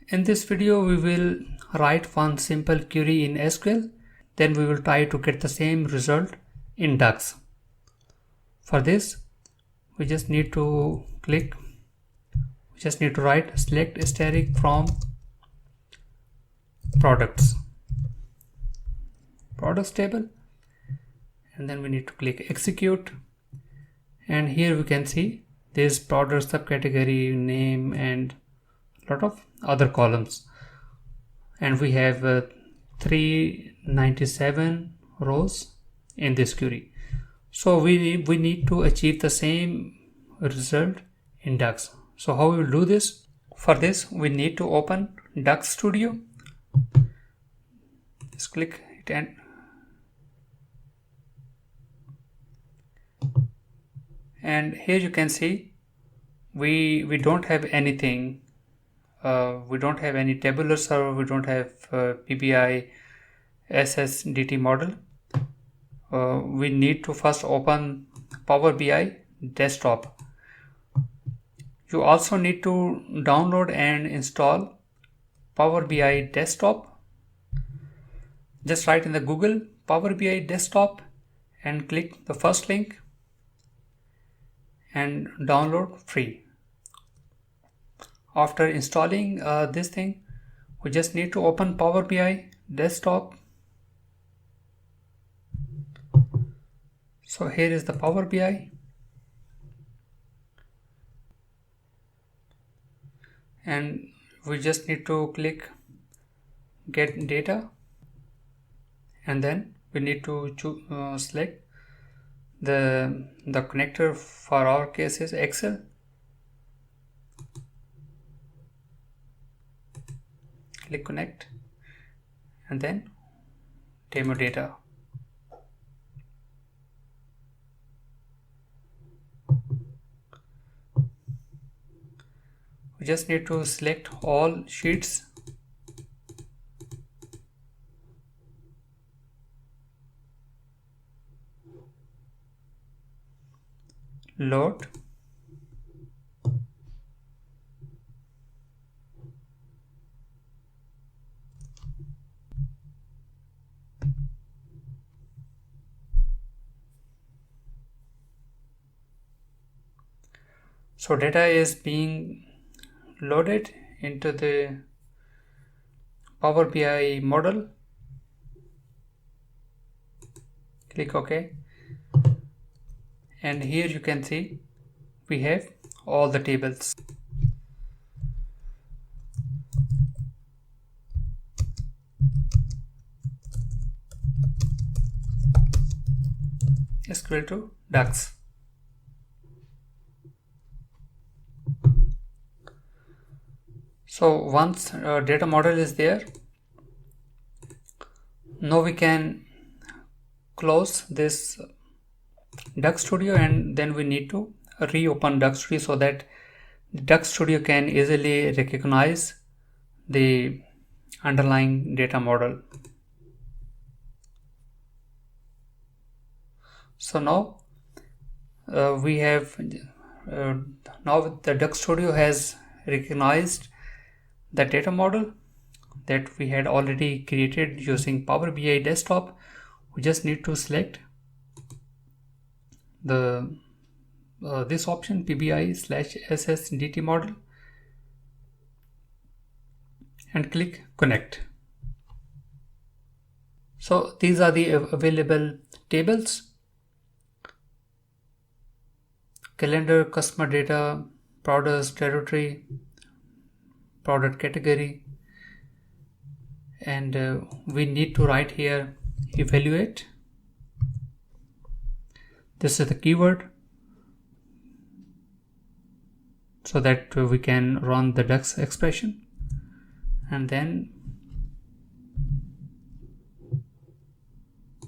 In this video, we will write one simple query in SQL. Then we will try to get the same result in DAX. For this, we just need to write select asterisk from products table, and then we need to click execute. And here we can see this product subcategory name and a lot of other columns, and we have 397 rows in this query. So we need to achieve the same result in DAX. So how we will do this? For this, we need to open DAX Studio. Just click it and here you can see we don't have anything. We don't have any tabular server, we don't have PBI SSDT model. We need to first open Power BI desktop. You also need to download and install Power BI desktop. Just write in the Google Power BI desktop and click the first link and download free. After installing this thing, we just need to open Power BI desktop. So here is the Power BI, and we just need to click get data, and then we need to select the connector. For our case is Excel. Click connect and then demo data. We just need to select all sheets. Load. So data is being loaded into the Power BI model. Click OK. And here you can see we have all the tables. SQL to DAX. So once data model is there, now we can close this DAX Studio, and then we need to reopen DAX Studio so that DAX Studio can easily recognize the underlying data model. So now we have now the DAX Studio has recognized the data model that we had already created using Power BI desktop. We just need to select the this option PBI/SSDT model and click connect. So these are the available tables: calendar, customer data, products, territory, product category, and we need to write here evaluate. This is the keyword so that we can run the DAX expression, and then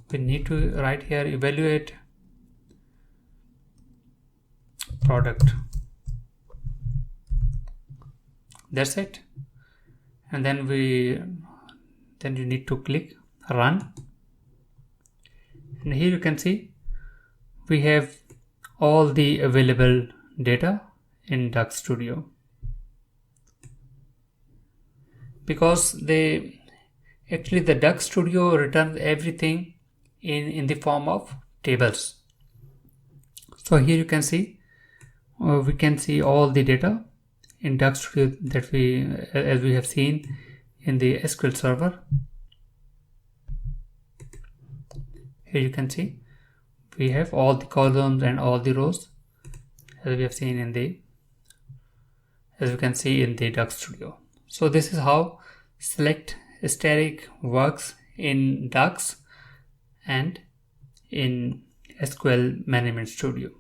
we need to write here evaluate product. That's it. And then you need to click run, and here you can see we have all the available data in DAX Studio. because actually the DAX Studio returns everything in the form of tables. So here you can see we can see all the data in DAX Studio that as we have seen in the SQL server. Here you can see we have all the columns and all the rows as we have seen as we can see in the DAX Studio. So this is how select static works in DAX and in SQL Management Studio.